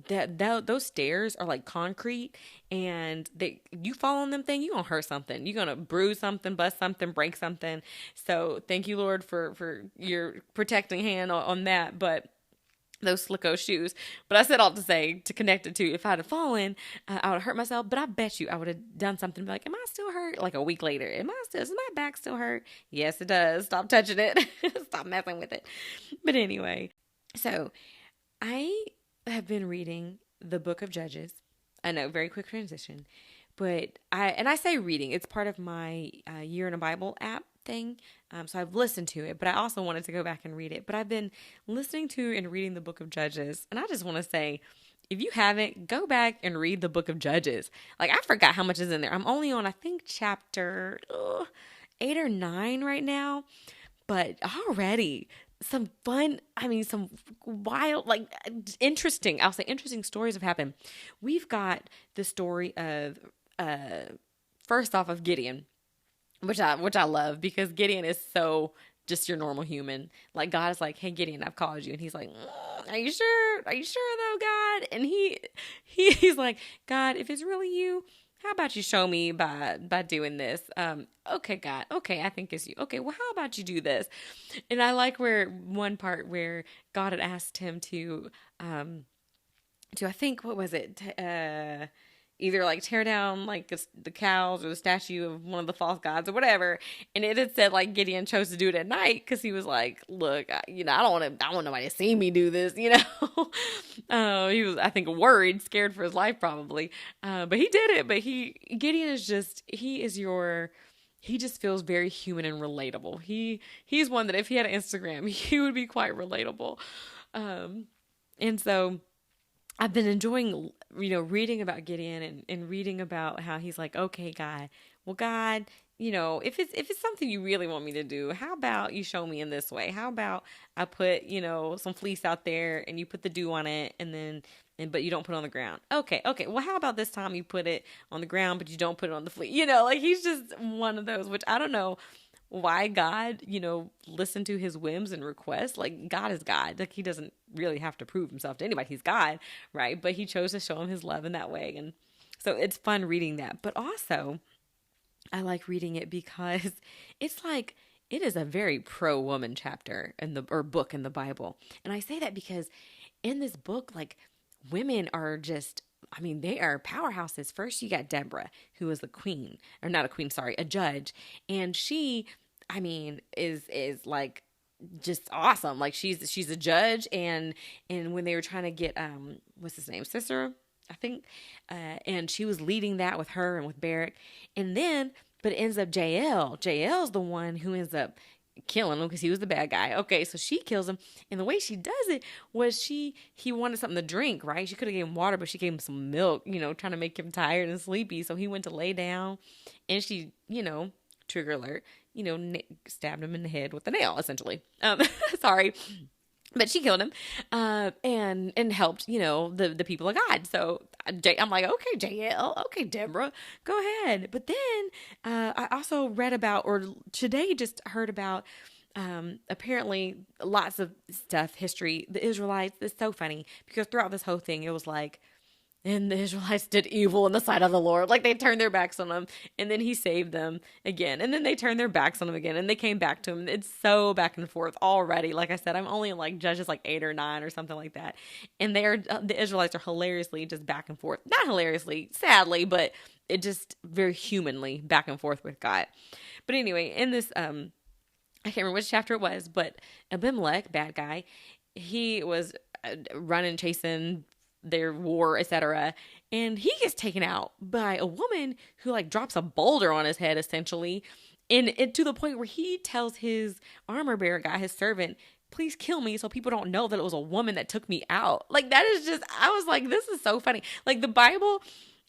those stairs are like concrete, and you fall on them thing, you gonna hurt something. You're gonna bruise something, bust something, break something. So thank you, Lord, for your protecting hand on that. But those Slicko shoes. But I said all to say, to connect it to, if I'd have fallen, I would have hurt myself. But I bet you I would have done something like, am I still hurt? Like a week later, does my back still hurt? Yes, it does. Stop touching it. Stop messing with it. But anyway, so I have been reading the book of Judges. I know, very quick transition. But I say reading, it's part of my Year in a Bible app thing. So I've listened to it, but I also wanted to go back and read it. But I've been listening to and reading the book of Judges. And I just want to say, if you haven't, go back and read the book of Judges. Like, I forgot how much is in there. I'm only on, I think, chapter 8 or 9 right now. But already some wild, like interesting, I'll say interesting stories have happened. We've got the story of, first off, of Gideon, which I love, because Gideon is so just your normal human. Like, God is like, "Hey, Gideon, I've called you." And he's like, "Are you sure? Are you sure though, God?" And he's like, "God, if it's really you, how about you show me by doing this?" Okay, God. Okay, I think it's you. Okay, well, how about you do this? And I like one part where God had asked him to I think, what was it? Either like tear down like the cows or the statue of one of the false gods or whatever. And it had said like Gideon chose to do it at night because he was like, "Look, I don't want nobody to see me do this," He was, I think, worried, scared for his life probably. But he did it. But Gideon is just, he just feels very human and relatable. He's one that if he had an Instagram, he would be quite relatable. And so I've been enjoying, reading about Gideon and reading about how he's like, "Okay, God, well, God, if it's something you really want me to do, how about you show me in this way? How about I put, some fleece out there and you put the dew on it but you don't put it on the ground. Okay. Well, how about this time you put it on the ground, but you don't put it on the fleece?" Like he's just one of those, which I don't know why God, listened to his whims and requests. Like, God is God. Like, he doesn't really have to prove himself to anybody. He's God, right? But he chose to show him his love in that way. And so it's fun reading that. But also, I like reading it because it's like, it is a very pro-woman chapter or book in the Bible. And I say that because in this book, like, women are just, they are powerhouses. First, you got Deborah, who is the queen, or not a queen, sorry, a judge. And she, is like just awesome. Like she's a judge. And when they were trying to get, what's his name? Sisera, I think. And she was leading that with her and with Barak. And then, but it ends up Jael. Jael's the one who ends up killing him because he was the bad guy. Okay, so she kills him, and the way she does it was he wanted something to drink, right? She could have gave him water, but she gave him some milk, trying to make him tired and sleepy. So he went to lay down, and she, trigger alert, stabbed him in the head with a nail, essentially. Sorry. But she killed him, and helped, the people of God. So I'm like, okay, JL, okay, Deborah, go ahead. But then I also read about, or today just heard about, apparently lots of stuff, history, the Israelites. It's so funny because throughout this whole thing, it was like, and the Israelites did evil in the sight of the Lord. Like, they turned their backs on him, and then he saved them again. And then they turned their backs on him again, and they came back to him. It's so back and forth already. Like I said, I'm only in like Judges like 8 or 9 or something like that. And the Israelites are hilariously just back and forth. Not hilariously, sadly, but it just very humanly back and forth with God. But anyway, in this, I can't remember which chapter it was, but Abimelech, bad guy, he was running, chasing their war, etc. And he gets taken out by a woman who like drops a boulder on his head, essentially. And to the point where he tells his armor bearer guy, his servant, "Please kill me so people don't know that it was a woman that took me out." Like, that is just, I was like, this is so funny. Like, the Bible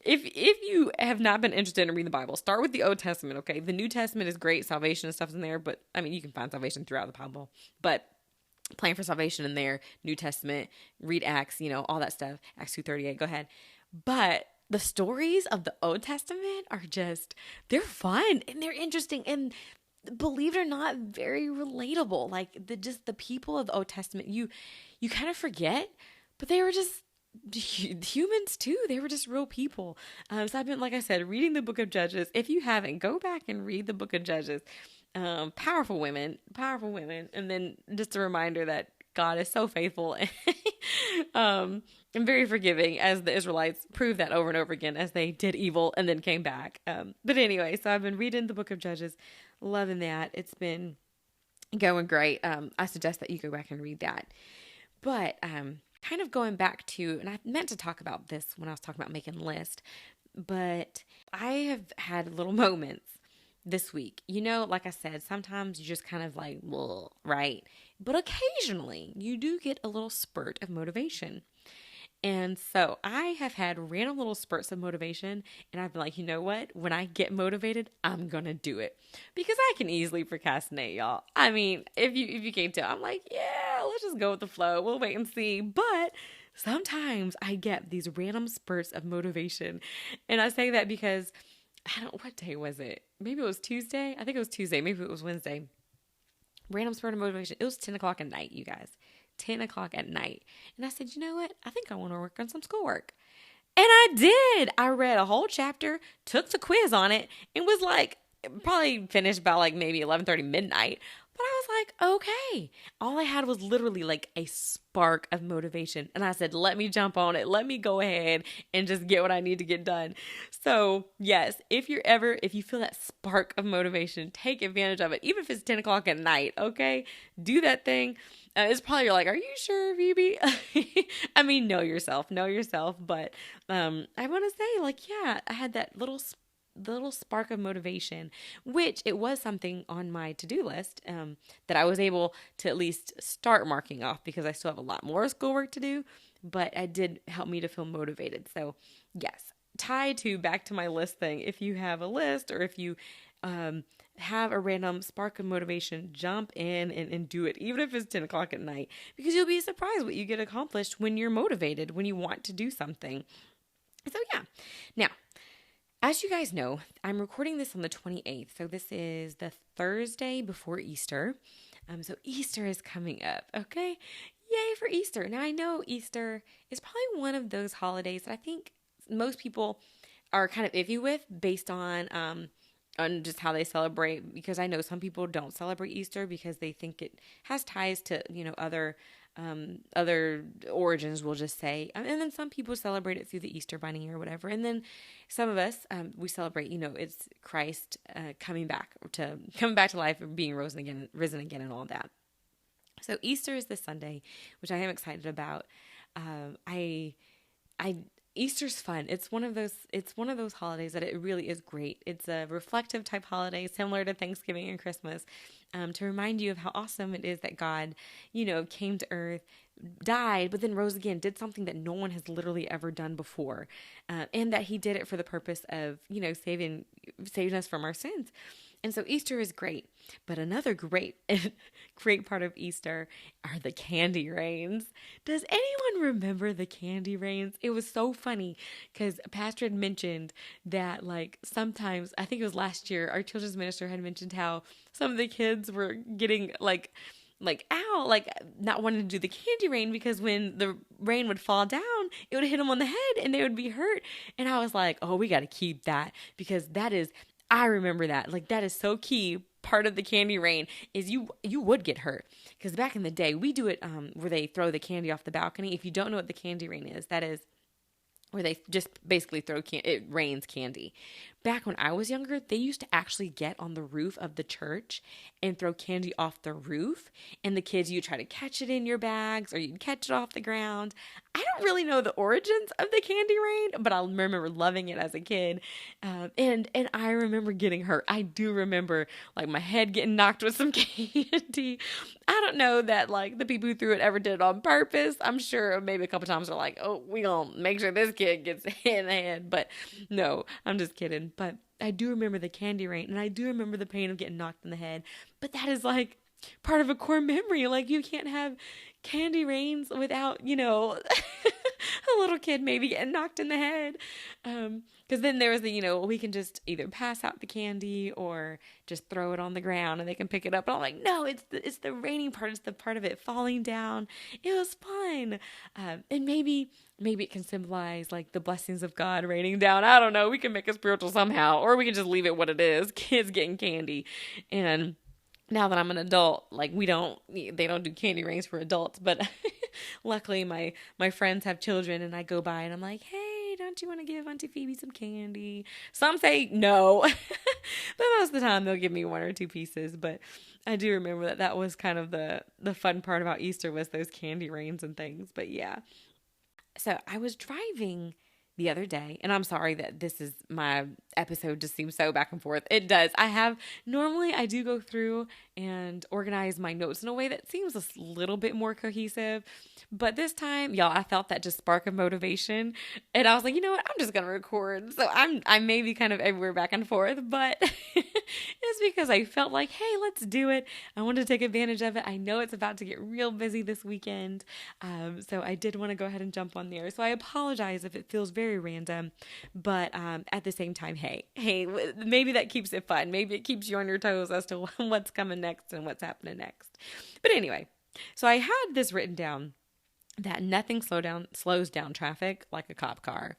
if you have not been interested in reading the Bible, start with the Old Testament, okay? The New Testament is great. Salvation and stuff's in there, but I mean, you can find salvation throughout the Bible. But plan for salvation in there, New Testament, read Acts, all that stuff. Acts 2:38, go ahead. But the stories of the Old Testament are they're fun and they're interesting and, believe it or not, very relatable. Like the people of the Old Testament, you kind of forget, but they were just humans too. They were just real people. So I've been, like I said, reading the book of Judges. If you haven't, go back and read the book of Judges. Powerful women. And then just a reminder that God is so faithful and very forgiving, as the Israelites proved that over and over again as they did evil and then came back. But anyway, so I've been reading the book of Judges, loving that. It's been going great. I suggest that you go back and read that. But kind of going back to, and I meant to talk about this when I was talking about making lists, but I have had little moments this week. Like I said, sometimes you just kind of like, well, right? But occasionally you do get a little spurt of motivation. And so I have had random little spurts of motivation, and I've been like, you know what? When I get motivated, I'm going to do it, because I can easily procrastinate, y'all. I mean, if you can't tell, I'm like, yeah, let's just go with the flow. We'll wait and see. But sometimes I get these random spurts of motivation. And I say that because what day was it? Maybe it was Tuesday. I think it was Tuesday. Maybe it was Wednesday. Random spurt of motivation. It was 10 o'clock at night, you guys. 10 o'clock at night. And I said, you know what? I think I want to work on some schoolwork. And I did. I read a whole chapter, took the quiz on it, and was like, probably finished by like maybe 11:30 midnight. But I was like, okay. All I had was literally like a spark of motivation. And I said, let me jump on it. Let me go ahead and just get what I need to get done. So yes, if you feel that spark of motivation, take advantage of it. Even if it's 10 o'clock at night, okay? Do that thing. It's probably, you're like, are you sure, Phoebe? I mean, know yourself. But I want to say, like, yeah, I had that little spark of motivation, which it was something on my to-do list that I was able to at least start marking off, because I still have a lot more schoolwork to do, but it did help me to feel motivated. So yes, tied to back to my list thing, if you have a list, or if you have a random spark of motivation, jump in and do it, even if it's 10 o'clock at night, because you'll be surprised what you get accomplished when you're motivated, when you want to do something. So yeah. Now, as you guys know, I'm recording this on the 28th, so this is the Thursday before Easter. So Easter is coming up, okay? Yay for Easter. Now, I know Easter is probably one of those holidays that I think most people are kind of iffy with, based on just how they celebrate, because I know some people don't celebrate Easter because they think it has ties to, other origins, we'll just say. And then some people celebrate it through the Easter bunny or whatever. And then some of us, we celebrate, it's Christ coming back to life, or being risen again and all that. So Easter is this Sunday, which I am excited about. Easter's fun. It's one of those holidays that it really is great. It's a reflective type holiday, similar to Thanksgiving and Christmas, to remind you of how awesome it is that God, came to earth, died, but then rose again, did something that no one has literally ever done before, and that he did it for the purpose of, saving us from our sins. And so Easter is great. But another great part of Easter are the candy rains. Does anyone remember the candy rains? It was so funny because Pastor had mentioned that, like, sometimes, I think it was last year, our children's minister had mentioned how some of the kids were getting like not wanting to do the candy rain, because when the rain would fall down, it would hit them on the head and they would be hurt. And I was like, oh, we got to keep that, because I remember that. Like, that is so key. Part of the candy rain is you would get hurt, because back in the day, we do it where they throw the candy off the balcony. If you don't know what the candy rain is, that is where they just basically it rains candy. back when I was younger, they used to actually get on the roof of the church and throw candy off the roof. And the kids, you try to catch it in your bags or you'd catch it off the ground. I don't really know the origins of the candy rain, but I remember loving it as a kid. And I remember getting hurt. I do remember like my head getting knocked with some candy. I don't know that like the people who threw it ever did it on purpose. I'm sure maybe a couple times they're like, oh, we gonna make sure this kid gets hit in the head. But no, I'm just kidding. But I do remember the candy rain, and I do remember the pain of getting knocked in the head. But that is like part of a core memory. Like you can't have candy rains without, a little kid maybe getting knocked in the head. Because then there was the, we can just either pass out the candy or just throw it on the ground and they can pick it up. And I'm like, no, it's the raining part. It's the part of it falling down. It was fun. And maybe it can symbolize like the blessings of God raining down. I don't know. We can make it spiritual somehow, or we can just leave it what it is. Kids getting candy. And now that I'm an adult, like they don't do candy rains for adults, but luckily my friends have children and I go by and I'm like, hey, don't you want to give Auntie Phoebe some candy? Some say no, but most of the time they'll give me one or two pieces. But I do remember that was kind of the fun part about Easter was those candy rains and things. But yeah, so I was driving the other day, and I'm sorry that my episode just seems so back and forth. It does. Normally I do go through and organize my notes in a way that seems a little bit more cohesive. But this time, y'all, I felt that just spark of motivation. And I was like, you know what? I'm just going to record. So I may be kind of everywhere back and forth, but it's because I felt like, hey, let's do it. I wanted to take advantage of it. I know it's about to get real busy this weekend. So I did want to go ahead and jump on there. So I apologize if it feels very random, but at the same time, hey, maybe that keeps it fun. Maybe it keeps you on your toes as to what's coming next and what's happening next. But anyway, so I had this written down that nothing slows down traffic like a cop car.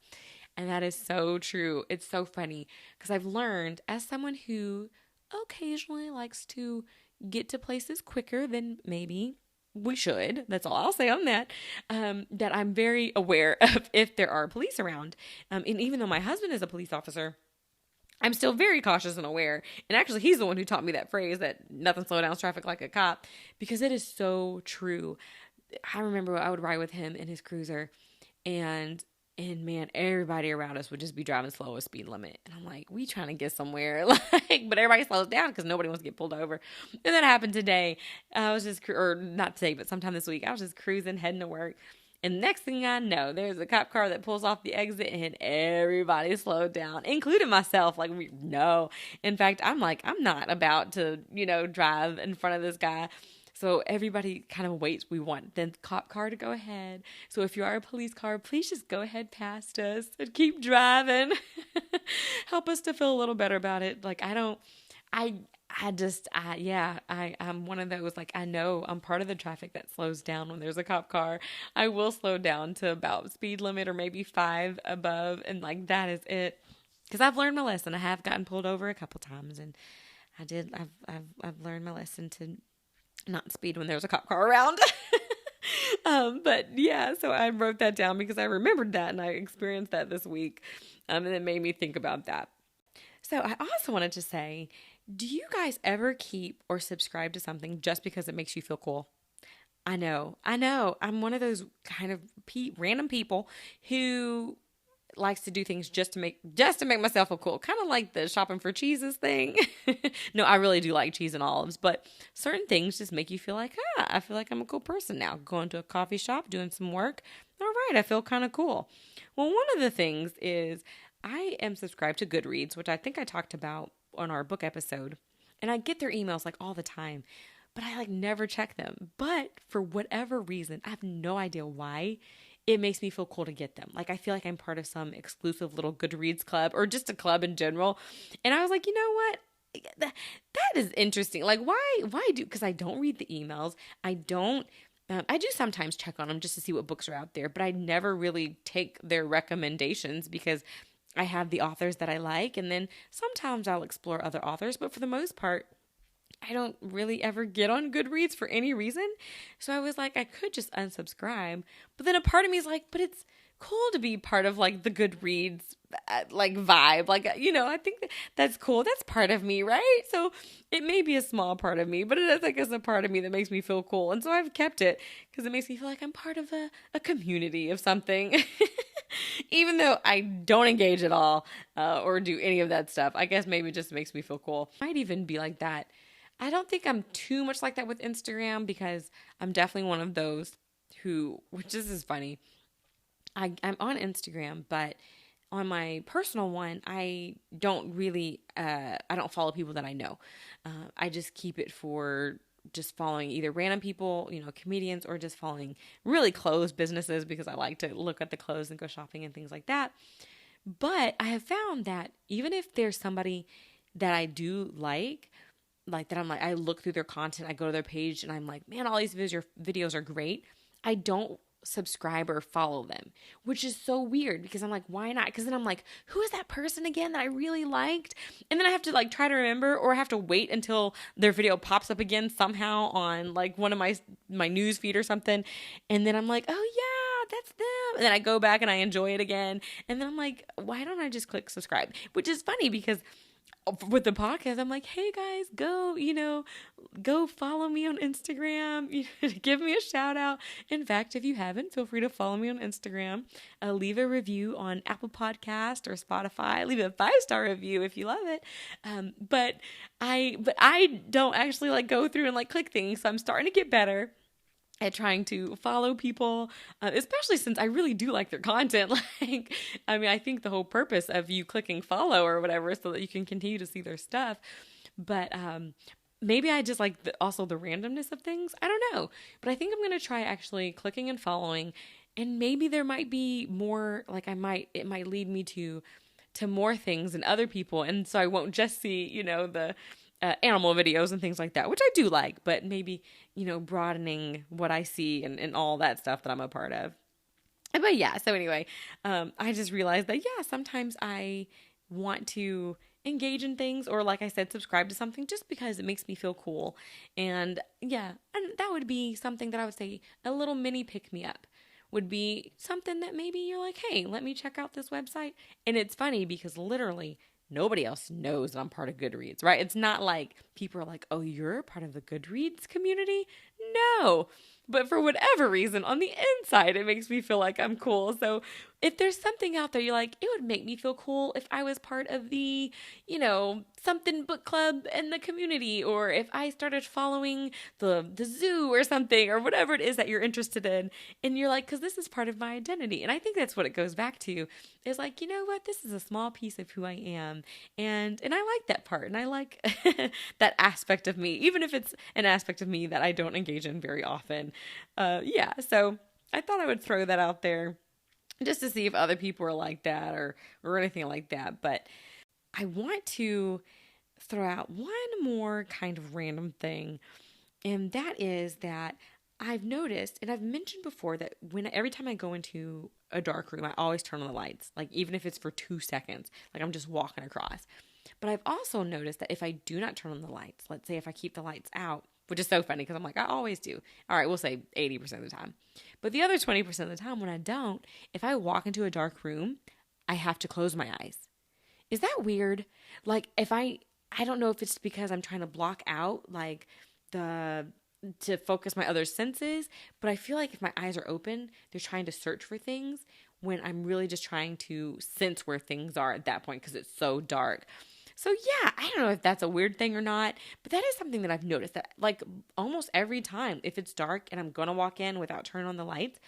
And that is so true. It's so funny because I've learned as someone who occasionally likes to get to places quicker than maybe we should. That's all I'll say on that. That I'm very aware of if there are police around. And even though my husband is a police officer, I'm still very cautious and aware. And actually, he's the one who taught me that phrase that nothing slows down traffic like a cop, because it is so true. I remember I would ride with him in his cruiser and man, everybody around us would just be driving slow with speed limit. And I'm like, we trying to get somewhere, but everybody slows down because nobody wants to get pulled over. And that happened today. I was just, or not today, but sometime this week, I was just cruising, heading to work. And next thing I know, there's a cop car that pulls off the exit and everybody slowed down, including myself. Like, no. In fact, I'm like, I'm not about to, drive in front of this guy. So everybody kind of waits. We want the cop car to go ahead. So if you are a police car, please just go ahead past us and keep driving. Help us to feel a little better about it. Like, I'm one of those, like, I know I'm part of the traffic that slows down when there's a cop car. I will slow down to about speed limit or maybe 5 above. And like, that is it. Because I've learned my lesson. I have gotten pulled over a couple times and I've learned my lesson to not speed when there's a cop car around. But yeah, so I wrote that down because I remembered that and I experienced that this week. And it made me think about that. So I also wanted to say, do you guys ever keep or subscribe to something just because it makes you feel cool? I know. I'm one of those kind of random people who likes to do things just to make myself feel cool. Kind of like the shopping for cheeses thing. No, I really do like cheese and olives, but certain things just make you feel like, I feel like I'm a cool person now. Going to a coffee shop, doing some work. All right, I feel kind of cool. Well, one of the things is I am subscribed to Goodreads, which I think I talked about on our book episode. And I get their emails like all the time, but I like never check them. But for whatever reason, I have no idea why, it makes me feel cool to get them. Like, I feel like I'm part of some exclusive little Goodreads club or just a club in general. And I was like, you know what? That is interesting. Like, why because I don't read the emails. I do sometimes check on them just to see what books are out there, but I never really take their recommendations because I have the authors that I like. And then sometimes I'll explore other authors, but for the most part, I don't really ever get on Goodreads for any reason. So I was like, I could just unsubscribe. But then a part of me is like, but cool to be part of like the Goodreads like vibe. Like, I think that's cool. That's part of me, right? So it may be a small part of me, but it is, I guess, a part of me that makes me feel cool. And so I've kept it because it makes me feel like I'm part of a community of something. Even though I don't engage at all or do any of that stuff, I guess maybe it just makes me feel cool. Might even be like that. I don't think I'm too much like that with Instagram because I'm definitely one of those which is funny. I'm on Instagram, but on my personal one, I don't really, I don't follow people that I know. I just keep it for just following either random people, comedians, or just following really closed businesses because I like to look at the clothes and go shopping and things like that. But I have found that even if there's somebody that I do like that I'm like, I look through their content, I go to their page and I'm like, man, all these videos are great. I don't subscribe or follow them, which is so weird because I'm like, why not? Because then I'm like, who is that person again that I really liked? And then I have to like try to remember, or I have to wait until their video pops up again somehow on like one of my news feed or something. And then I'm like, oh yeah, that's them. And then I go back and I enjoy it again. And then I'm like, why don't I just click subscribe? Which is funny because with the podcast, I'm like, hey guys, go follow me on Instagram. Give me a shout out. In fact, if you haven't, feel free to follow me on Instagram. Leave a review on Apple Podcast or Spotify. Leave a 5-star review if you love it. But I don't actually like go through and like click things. So I'm starting to get better at trying to follow people, especially since I really do like their content. I think the whole purpose of you clicking follow or whatever is so that you can continue to see their stuff. But maybe I just like also the randomness of things. I don't know. But I think I'm going to try actually clicking and following. And maybe there might be more, like it might lead me to more things than other people. And so I won't just see, the animal videos and things like that, which I do like, but maybe, broadening what I see and all that stuff that I'm a part of. But yeah, so anyway, I just realized that, yeah, sometimes I want to engage in things or, like I said, subscribe to something just because it makes me feel cool. And yeah, and that would be something that I would say a little mini pick me up would be something that maybe you're like, hey, let me check out this website. And it's funny because literally nobody else knows that I'm part of Goodreads, right? It's not like people are like, oh, you're part of the Goodreads community? No. But for whatever reason, on the inside, it makes me feel like I'm cool. So if there's something out there you're like, it would make me feel cool if I was part of the, something book club in the community, or if I started following the zoo or something, or whatever it is that you're interested in. And you're like, because this is part of my identity. And I think that's what it goes back to is like, you know what? This is a small piece of who I am. And I like that part. And I like that aspect of me, even if it's an aspect of me that I don't engage in very often. Yeah, so I thought I would throw that out there just to see if other people are like that or anything like that. But I want to throw out one more kind of random thing, and that is that I've noticed, and I've mentioned before, that every time I go into a dark room, I always turn on the lights, like even if it's for 2 seconds, like I'm just walking across. But I've also noticed that if I do not turn on the lights, let's say if I keep the lights out, which is so funny because I'm like, I always do. All right, we'll say 80% of the time. But the other 20% of the time when I don't, if I walk into a dark room, I have to close my eyes. Is that weird? Like if I don't know if it's because I'm trying to block out like to focus my other senses, but I feel like if my eyes are open, they're trying to search for things when I'm really just trying to sense where things are at that point because it's so dark. So yeah, I don't know if that's a weird thing or not, but that is something that I've noticed that like almost every time, if it's dark and I'm going to walk in without turning on the lights,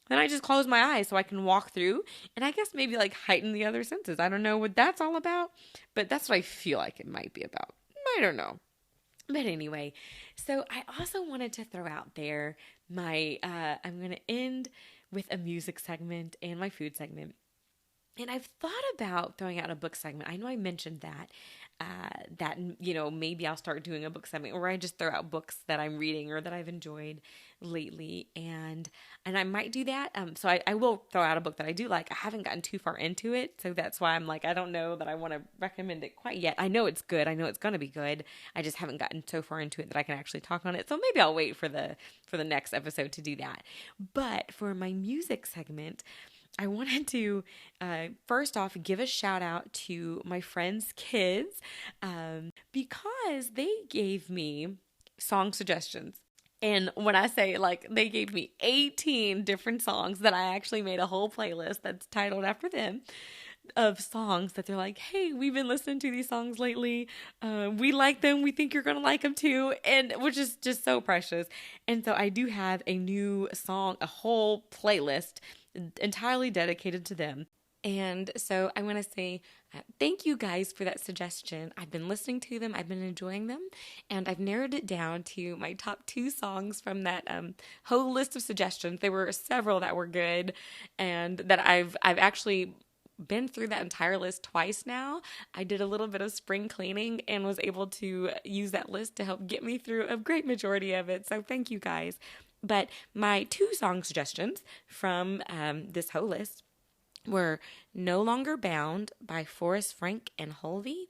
then I just close my eyes so I can walk through and I guess maybe like heighten the other senses. I don't know what that's all about, but that's what I feel like it might be about. I don't know. But anyway, so I also wanted to throw out there I'm going to end with a music segment and my food segment. And I've thought about throwing out a book segment. I know I mentioned that maybe I'll start doing a book segment where I just throw out books that I'm reading or that I've enjoyed lately. And I might do that. So I will throw out a book that I do like. I haven't gotten too far into it. So that's why I'm like, I don't know that I want to recommend it quite yet. I know it's good. I know it's going to be good. I just haven't gotten so far into it that I can actually talk on it. So maybe I'll wait for the next episode to do that. But for my music segment, I wanted to first off give a shout out to my friends' kids because they gave me song suggestions. And when I say like they gave me 18 different songs that I actually made a whole playlist that's titled after them of songs that they're like, hey, we've been listening to these songs lately. We like them. We think you're going to like them too. And which is just so precious. And so I do have a new song, a whole playlist entirely dedicated to them. And so I want to say thank you guys for that suggestion. I've been listening to them, I've been enjoying them, and I've narrowed it down to my top 2 songs from that whole list of suggestions. There were several that were good, and that I've actually been through that entire list twice now. I did a little bit of spring cleaning and was able to use that list to help get me through a great majority of it. So thank you guys. But my 2 song suggestions from this whole list were No Longer Bound by Forrest Frank and Holvey.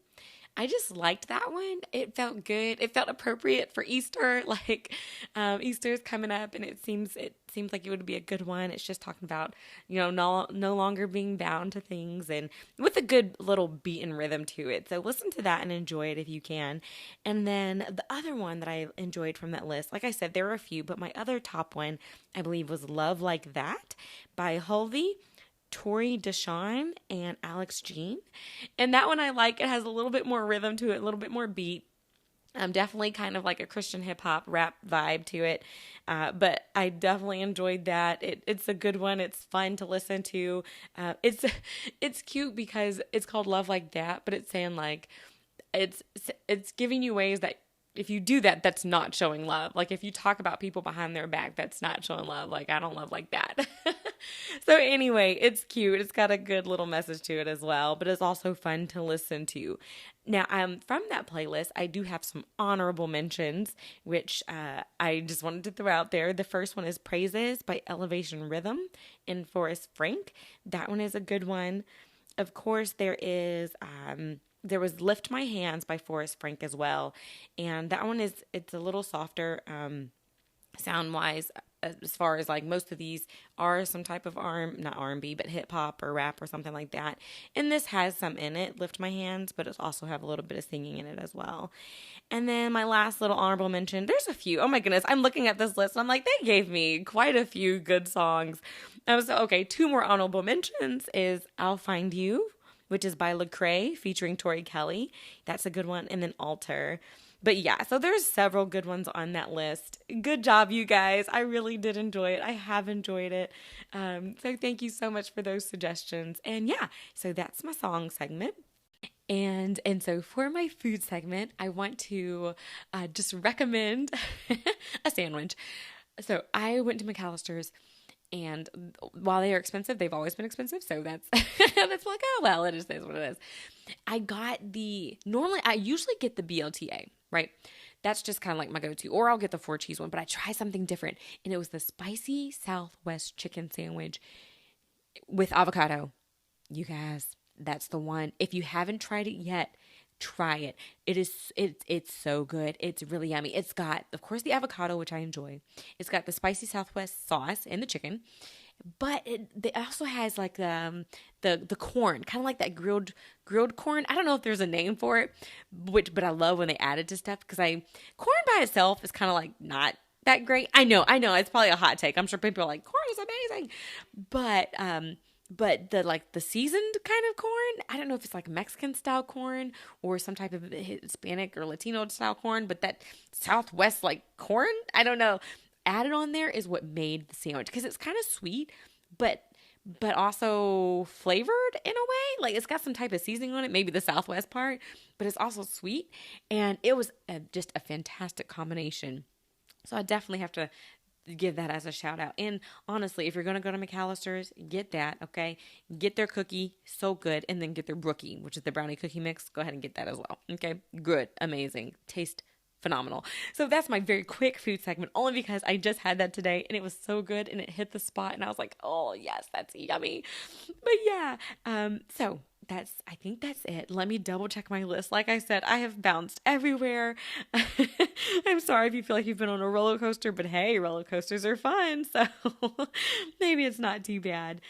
I just liked that one. It felt good. It felt appropriate for Easter. Like Easter's coming up, and it seems like it would be a good one. It's just talking about, no longer being bound to things, and with a good little beat and rhythm to it. So listen to that and enjoy it if you can. And then the other one that I enjoyed from that list, like I said, there were a few, but my other top one, I believe, was Love Like That by Holvey, Tori Deshawn, and Alex Jean. And that one I like. It has a little bit more rhythm to it, a little bit more beat. Definitely kind of like a Christian hip hop rap vibe to it. But I definitely enjoyed that. It's a good one. It's fun to listen to. It's cute because it's called Love Like That, but it's saying like, it's giving you ways that if you do that, that's not showing love. Like if you talk about people behind their back, that's not showing love. Like I don't love like that. So anyway, it's cute. It's got a good little message to it as well, but it's also fun to listen to. Now, from that playlist, I do have some honorable mentions, which I just wanted to throw out there. The first one is Praises by Elevation Rhythm and Forrest Frank. That one is a good one. Of course, there was Lift My Hands by Forrest Frank as well. And that one it's a little softer sound-wise, as far as like most of these are some type of not R&B, but hip hop or rap or something like that. And this has some in it, Lift My Hands, but it also have a little bit of singing in it as well. And then my last little honorable mention, there's a few. Oh my goodness, I'm looking at this list and I'm like, they gave me quite a few good songs. So, okay, 2 more honorable mentions is I'll Find You, which is by Lecrae featuring Tori Kelly. That's a good one. And then Alter. But yeah, so there's several good ones on that list. Good job, you guys. I really did enjoy it. I have enjoyed it. So thank you so much for those suggestions. And yeah, so that's my song segment. And so for my food segment, I want to just recommend a sandwich. So I went to McAllister's, and while they are expensive, they've always been expensive. So that's that's like, oh, well, it is what it is. Normally I usually get the BLTA, right? That's just kind of like my go-to. Or I'll get the 4-cheese one, but I try something different. And it was the spicy Southwest chicken sandwich with avocado. You guys, that's the one. If you haven't tried it yet, try it. It's so good. It's really yummy. It's got, of course, the avocado, which I enjoy. It's got the spicy Southwest sauce and the chicken, but it also has like the corn, kind of like that grilled corn. I don't know if there's a name for it, but I love when they add it to stuff because corn by itself is kind of like not that great. I know. It's probably a hot take. I'm sure people are like, corn is amazing, but the seasoned kind of corn, I don't know if it's like Mexican style corn or some type of Hispanic or Latino style corn, but that Southwest like corn, I don't know, added on there is what made the sandwich, because it's kind of sweet, but also flavored in a way. Like it's got some type of seasoning on it, maybe the Southwest part, but it's also sweet. And it was just a fantastic combination. So I definitely have to give that as a shout out. And honestly, if you're going to go to McAllister's, get that, okay? Get their cookie, so good, and then get their brookie, which is the brownie cookie mix. Go ahead and get that as well, okay? Good, amazing, taste phenomenal. So that's my very quick food segment, only because I just had that today and it was so good and it hit the spot and I was like, oh yes, that's yummy. But yeah, so I think that's it. Let me double check my list. Like I said, I have bounced everywhere. I'm sorry if you feel like you've been on a roller coaster, but hey, roller coasters are fun. So maybe it's not too bad.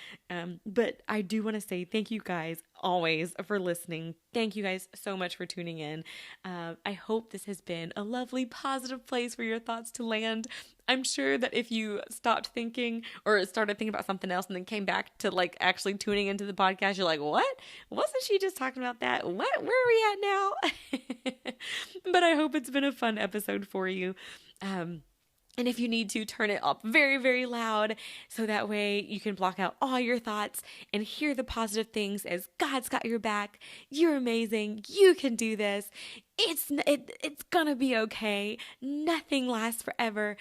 But I do want to say thank you guys always for listening. Thank you guys so much for tuning in. I hope this has been a lovely, positive place for your thoughts to land. I'm sure that if you stopped thinking or started thinking about something else and then came back to like actually tuning into the podcast, you're like, what? Wasn't she just talking about that? What? Where are we at now? But I hope it's been a fun episode for you. And if you need to, turn it up very, very loud so that way you can block out all your thoughts and hear the positive things as God's got your back. You're amazing. You can do this. It's gonna be okay. Nothing lasts forever.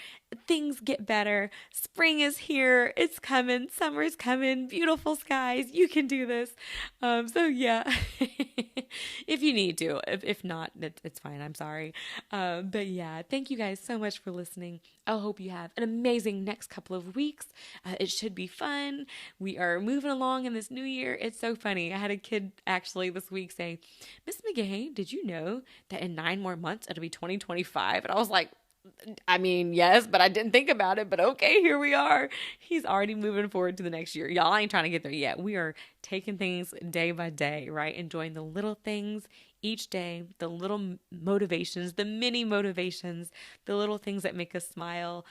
Things get better. Spring is here. It's coming. Summer's coming. Beautiful skies. You can do this. So yeah, if you need to. If not, it's fine. I'm sorry. But yeah, thank you guys so much for listening. I hope you have an amazing next couple of weeks. It should be fun. We are moving along in this new year. It's so funny. I had a kid actually this week say, Miss McGay, did you know that in 9 more months it'll be 2025? And I was like, I mean, yes, but I didn't think about it. But okay, here we are. He's already moving forward to the next year. Y'all, I ain't trying to get there yet. We are taking things day by day, right? Enjoying the little things each day, the little motivations, the mini motivations, the little things that make us smile.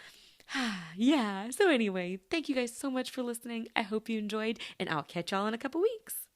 Yeah. So anyway, thank you guys so much for listening. I hope you enjoyed, and I'll catch y'all in a couple weeks.